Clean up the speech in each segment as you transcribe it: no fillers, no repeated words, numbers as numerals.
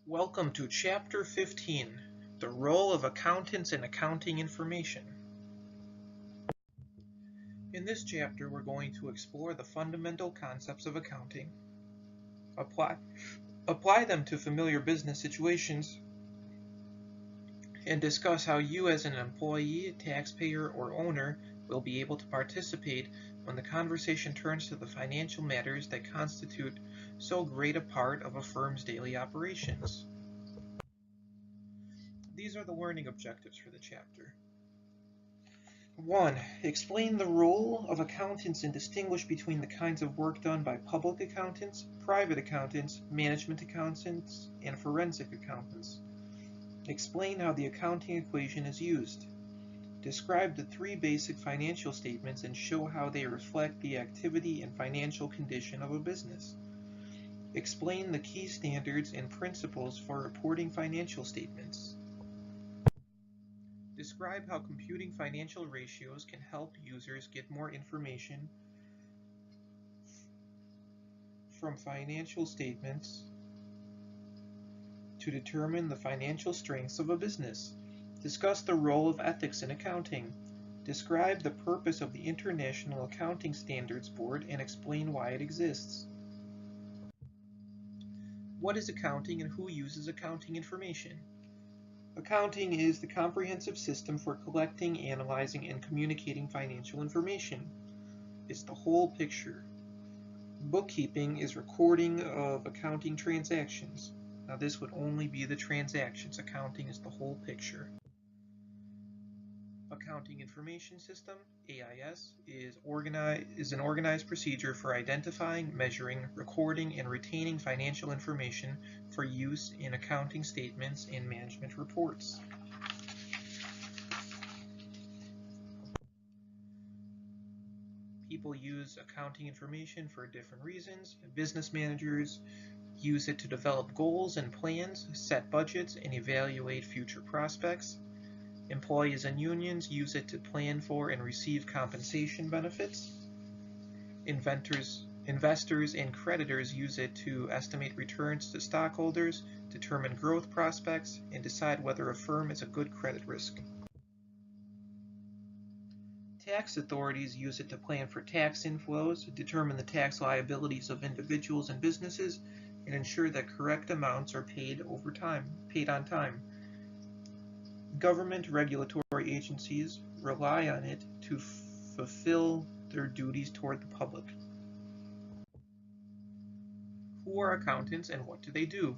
Welcome to Chapter 15, The Role of Accountants in Accounting Information. In this chapter, we're going to explore the fundamental concepts of accounting, apply them to familiar business situations, and discuss how you as an employee, taxpayer, or owner will be able to participate when the conversation turns to the financial matters that constitute so great a part of a firm's daily operations. These are the learning objectives for the chapter. 1. Explain the role of accountants and distinguish between the kinds of work done by public accountants, private accountants, management accountants, and forensic accountants. Explain how the accounting equation is used. Describe the three basic financial statements and show how they reflect the activity and financial condition of a business. Explain the key standards and principles for reporting financial statements. Describe how computing financial ratios can help users get more information from financial statements to determine the financial strengths of a business. Discuss the role of ethics in accounting. Describe the purpose of the International Accounting Standards Board and explain why it exists. What is accounting and who uses accounting information? Accounting is the comprehensive system for collecting, analyzing, and communicating financial information. It's the whole picture. Bookkeeping is recording of accounting transactions. Now this would only be the transactions. Accounting is the whole picture. Accounting Information System, AIS, is an organized procedure for identifying, measuring, recording, and retaining financial information for use in accounting statements and management reports. People use accounting information for different reasons. Business managers use it to develop goals and plans, set budgets, and evaluate future prospects. Employees and unions use it to plan for and receive compensation benefits. Investors and creditors use it to estimate returns to stockholders, determine growth prospects, and decide whether a firm is a good credit risk. Tax authorities use it to plan for tax inflows, determine the tax liabilities of individuals and businesses, and ensure that correct amounts are paid on time. Government regulatory agencies rely on it to fulfill their duties toward the public. Who are accountants and what do they do?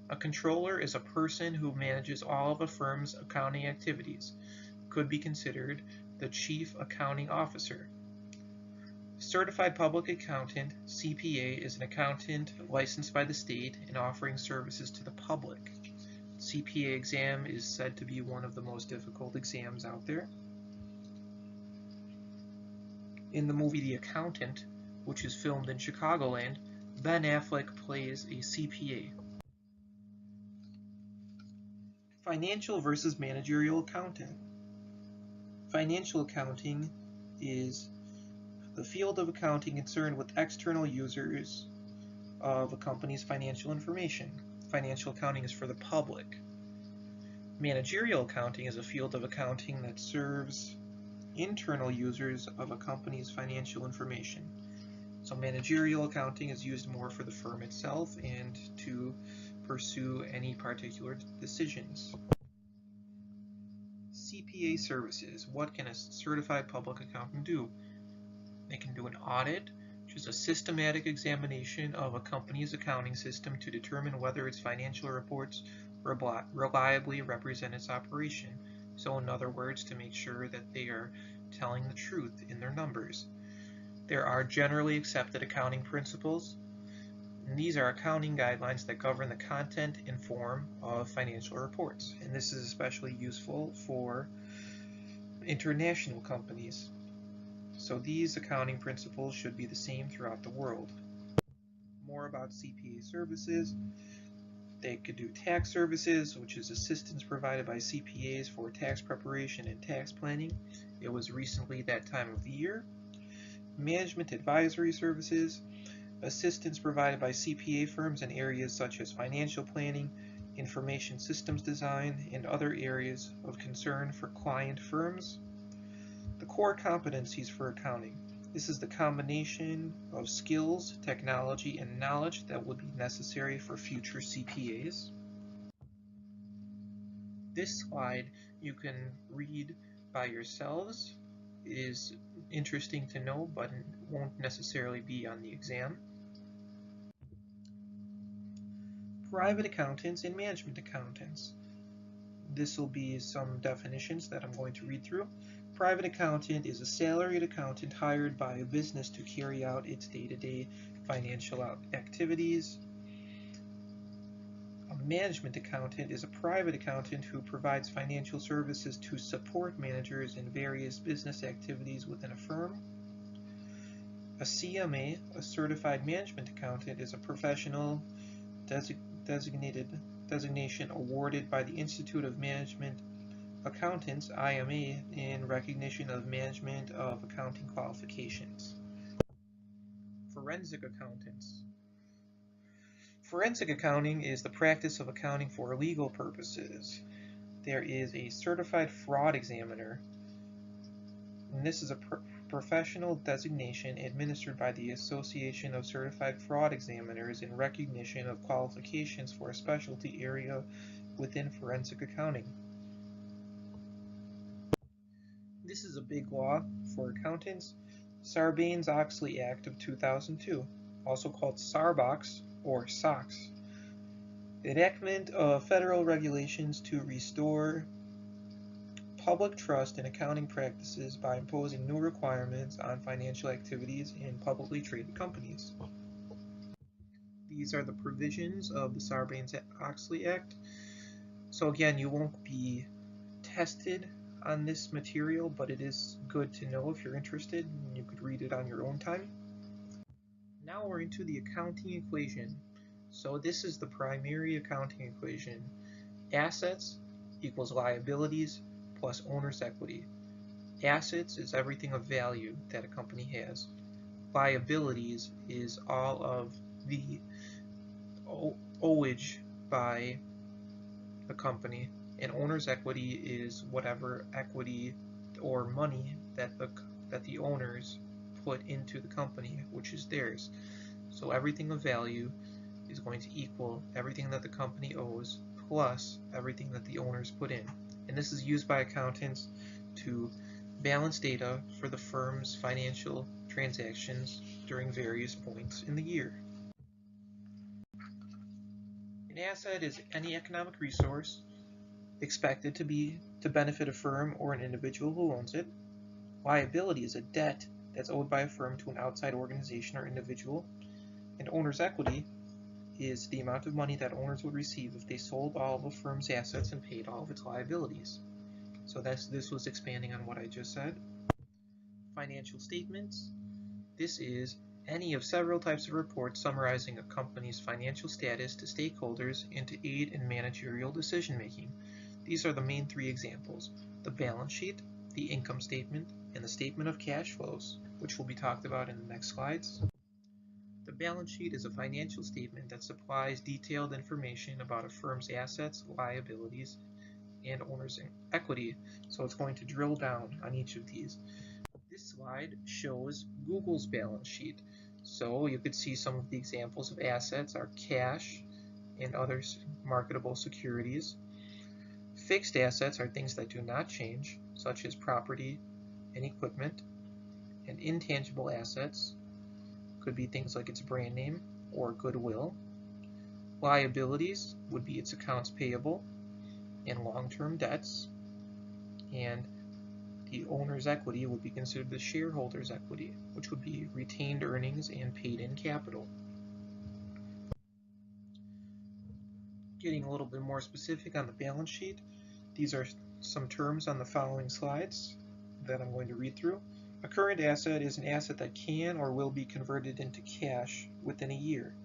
A controller is a person who manages all of a firm's accounting activities. Could be considered the chief accounting officer. Certified Public Accountant, CPA, is an accountant licensed by the state and offering services to the public. CPA exam is said to be one of the most difficult exams out there. In the movie The Accountant, which is filmed in Chicagoland, Ben Affleck plays a CPA. Financial versus managerial accounting. Financial accounting is the field of accounting concerned with external users of a company's financial information. Financial accounting is for the public. Managerial accounting is a field of accounting that serves internal users of a company's financial information. So managerial accounting is used more for the firm itself and to pursue any particular decisions. CPA services. What can a certified public accountant do? They can do an audit, which is a systematic examination of a company's accounting system to determine whether its financial reports reliably represent its operation. So in other words, to make sure that they are telling the truth in their numbers. There are generally accepted accounting principles, and these are accounting guidelines that govern the content and form of financial reports. And this is especially useful for international companies. So these accounting principles should be the same throughout the world. More about CPA services. They could do tax services, which is assistance provided by CPAs for tax preparation and tax planning. It was recently that time of the year. Management advisory services, assistance provided by CPA firms in areas such as financial planning, information systems design, and other areas of concern for client firms. The core competencies for accounting. This is the combination of skills, technology, and knowledge that will be necessary for future CPAs. This slide you can read by yourselves. It is interesting to know, but it won't necessarily be on the exam. Private accountants and management accountants. This will be some definitions that I'm going to read through. Private accountant is a salaried accountant hired by a business to carry out its day-to-day financial activities. A management accountant is a private accountant who provides financial services to support managers in various business activities within a firm. A CMA, a certified management accountant, is a professional designation awarded by the Institute of Management Accountants, IMA, in recognition of management of accounting qualifications. Forensic accountants. Forensic accounting is the practice of accounting for legal purposes. There is a certified fraud examiner, and this is a professional designation administered by the Association of Certified Fraud Examiners in recognition of qualifications for a specialty area within forensic accounting. This is a big law for accountants, Sarbanes-Oxley Act of 2002, also called SARBOX or SOX. The enactment of federal regulations to restore public trust in accounting practices by imposing new requirements on financial activities in publicly traded companies. These are the provisions of the Sarbanes-Oxley Act. So again, you won't be tested on this material, but it is good to know if you're interested, and you could read it on your own time. Now we're into the accounting equation. So this is the primary accounting equation. Assets equals liabilities plus owner's equity. Assets is everything of value that a company has. Liabilities is all of the owage by a company, and owner's equity is whatever equity or money that the owners put into the company, which is theirs. So everything of value is going to equal everything that the company owes plus everything that the owners put in. And this is used by accountants to balance data for the firm's financial transactions during various points in the year. An asset is any economic resource expected to benefit a firm or an individual who owns it. Liability is a debt that's owed by a firm to an outside organization or individual. And owner's equity is the amount of money that owners would receive if they sold all of a firm's assets and paid all of its liabilities. So this was expanding on what I just said. Financial statements. This is any of several types of reports summarizing a company's financial status to stakeholders and to aid in managerial decision making. These are the main three examples: the balance sheet, the income statement, and the statement of cash flows, which will be talked about in the next slides. The balance sheet is a financial statement that supplies detailed information about a firm's assets, liabilities, and owner's equity, so it's going to drill down on each of these. This slide shows Google's balance sheet. So you could see some of the examples of assets are cash and other marketable securities. Fixed assets are things that do not change, such as property and equipment. And intangible assets could be things like its brand name or goodwill. Liabilities would be its accounts payable and long-term debts. And the owner's equity would be considered the shareholder's equity, which would be retained earnings and paid-in capital. Getting a little bit more specific on the balance sheet, these are some terms on the following slides that I'm going to read through. A current asset is an asset that can or will be converted into cash within a year.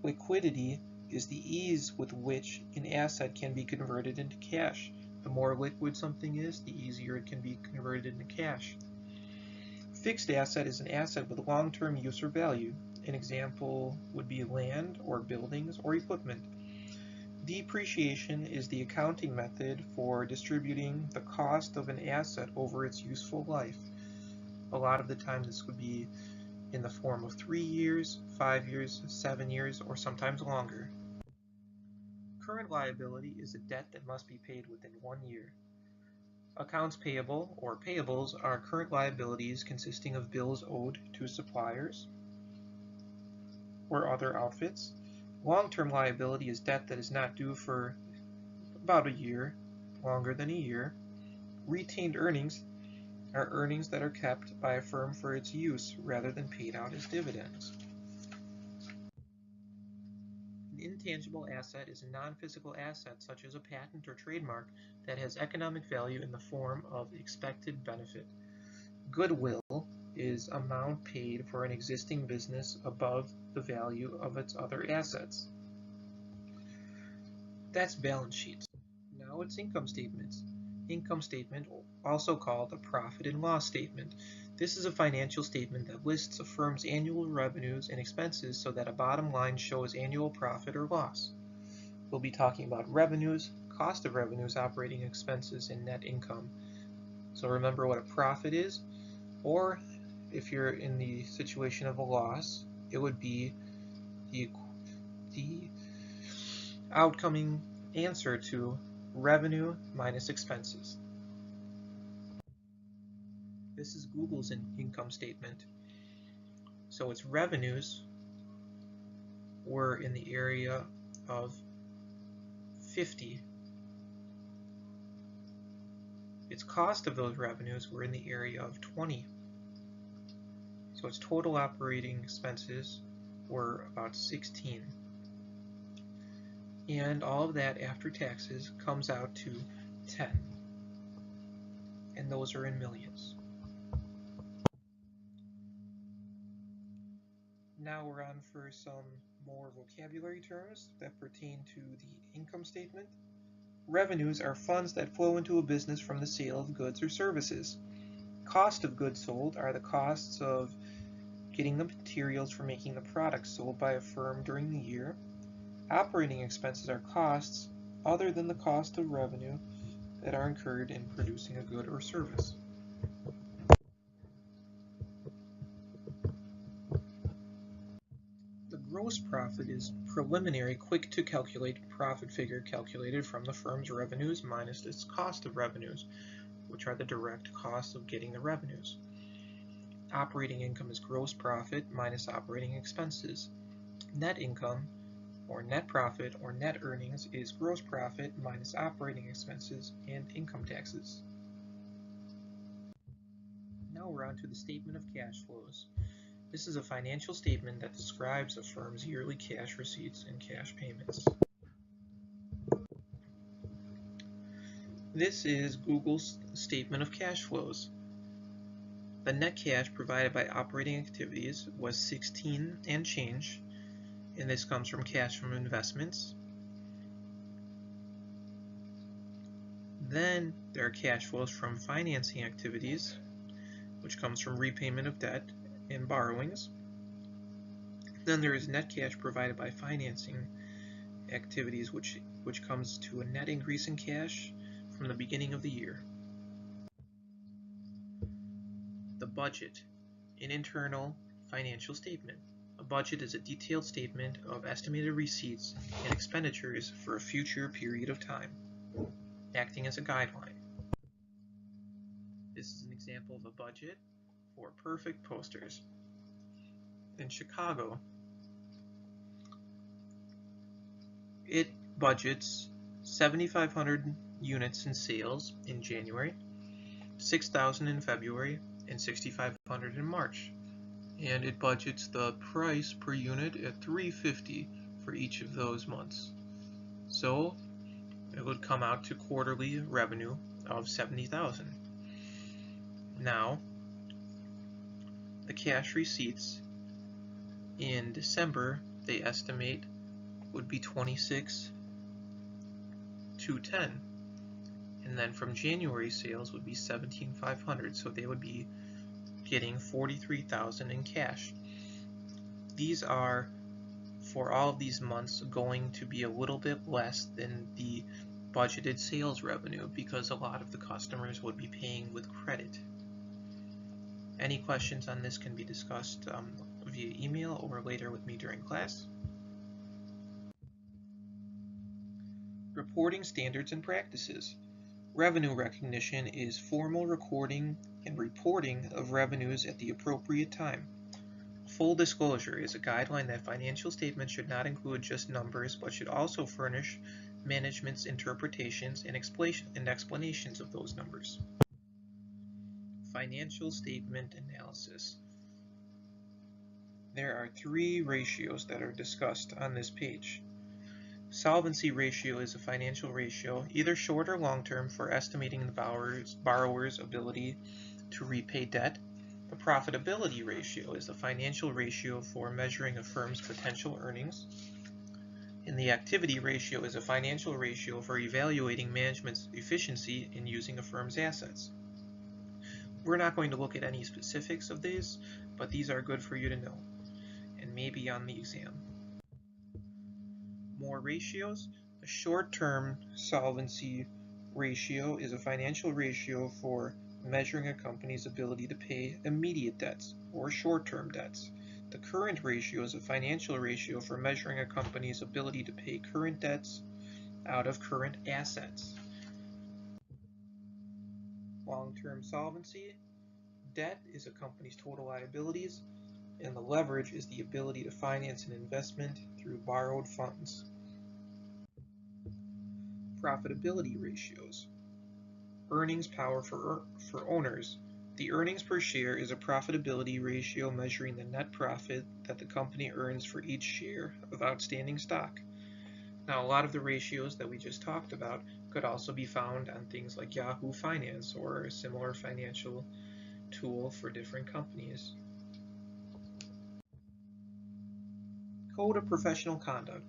Liquidity is the ease with which an asset can be converted into cash. The more liquid something is, the easier it can be converted into cash. Fixed asset is an asset with long-term use or value. An example would be land or buildings or equipment. Depreciation is the accounting method for distributing the cost of an asset over its useful life. A lot of the time this would be in the form of 3 years, 5 years, 7 years, or sometimes longer. Current liability is a debt that must be paid within 1 year. Accounts payable, or payables, are current liabilities consisting of bills owed to suppliers or other outfits. Long-term liability is debt that is not due for about a year, longer than a year. Retained earnings are earnings that are kept by a firm for its use rather than paid out as dividends. An intangible asset is a non-physical asset such as a patent or trademark that has economic value in the form of expected benefit. Goodwill is amount paid for an existing business above the value of its other assets. That's balance sheets. Now it's income statements. Income statement, also called a profit and loss statement. This is a financial statement that lists a firm's annual revenues and expenses so that a bottom line shows annual profit or loss. We'll be talking about revenues, cost of revenues, operating expenses, and net income. So remember what a profit is, or if you're in the situation of a loss, it would be the outcoming answer to revenue minus expenses. This is Google's income statement. So its revenues were in the area of 50. Its cost of those revenues were in the area of 20. So its total operating expenses were about 16. And all of that after taxes comes out to 10. And those are in millions. Now we're on for some more vocabulary terms that pertain to the income statement. Revenues are funds that flow into a business from the sale of goods or services. Cost of goods sold are the costs of getting the materials for making the products sold by a firm during the year. Operating expenses are costs other than the cost of revenue that are incurred in producing a good or service. The gross profit is preliminary, quick to calculate profit figure calculated from the firm's revenues minus its cost of revenues, which are the direct costs of getting the revenues. Operating income is gross profit minus operating expenses. Net income, or net profit, or net earnings, is gross profit minus operating expenses and income taxes. Now we're on to the statement of cash flows. This is a financial statement that describes a firm's yearly cash receipts and cash payments. This is Google's statement of cash flows. The net cash provided by operating activities was 16 and change, and this comes from cash from investments. Then there are cash flows from financing activities, which comes from repayment of debt and borrowings. Then there is net cash provided by financing activities, which comes to a net increase in cash from the beginning of the year. The budget, an internal financial statement. A budget is a detailed statement of estimated receipts and expenditures for a future period of time, acting as a guideline. This is an example of a budget for Perfect Posters. In Chicago, it budgets 7,500 units in sales in January, 6,000 in February, and 6,500 in March. And it budgets the price per unit at $3.50 for each of those months. So it would come out to quarterly revenue of $70,000. Now, the cash receipts in December, they estimate, would be $26,210. And then from January, sales would be $17,500, so they would be getting $43,000 in cash. These are for all of these months going to be a little bit less than the budgeted sales revenue because a lot of the customers would be paying with credit. Any questions on this can be discussed via email or later with me during class. Reporting standards and practices. Revenue recognition is formal recording and reporting of revenues at the appropriate time. Full disclosure is a guideline that financial statements should not include just numbers, but should also furnish management's interpretations and explanations of those numbers. Financial statement analysis. There are three ratios that are discussed on this page. Solvency ratio is a financial ratio, either short or long-term, for estimating the borrower's ability to repay debt. The profitability ratio is a financial ratio for measuring a firm's potential earnings. And the activity ratio is a financial ratio for evaluating management's efficiency in using a firm's assets. We're not going to look at any specifics of these, but these are good for you to know, and maybe on the exam. More ratios. The short-term solvency ratio is a financial ratio for measuring a company's ability to pay immediate debts or short-term debts. The current ratio is a financial ratio for measuring a company's ability to pay current debts out of current assets. Long-term solvency. Debt is a company's total liabilities, and the leverage is the ability to finance an investment through borrowed funds. Profitability ratios. Earnings power for owners. The earnings per share is a profitability ratio measuring the net profit that the company earns for each share of outstanding stock. Now, a lot of the ratios that we just talked about could also be found on things like Yahoo Finance or a similar financial tool for different companies. Code of Professional Conduct.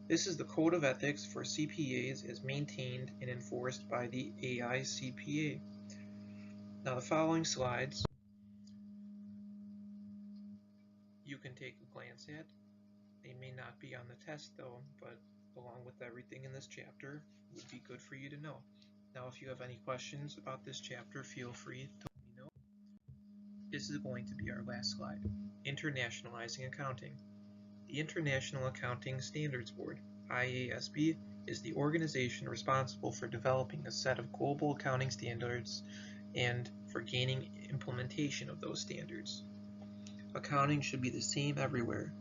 This is the code of ethics for CPAs as maintained and enforced by the AICPA. Now, the following slides you can take a glance at. They may not be on the test though, but along with everything in this chapter would be good for you to know. Now, if you have any questions about this chapter, feel free to let me know. This is going to be our last slide. Internationalizing accounting. The International Accounting Standards Board, IASB, is the organization responsible for developing a set of global accounting standards and for gaining implementation of those standards. Accounting should be the same everywhere.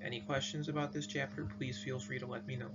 Any questions about this chapter, please feel free to let me know.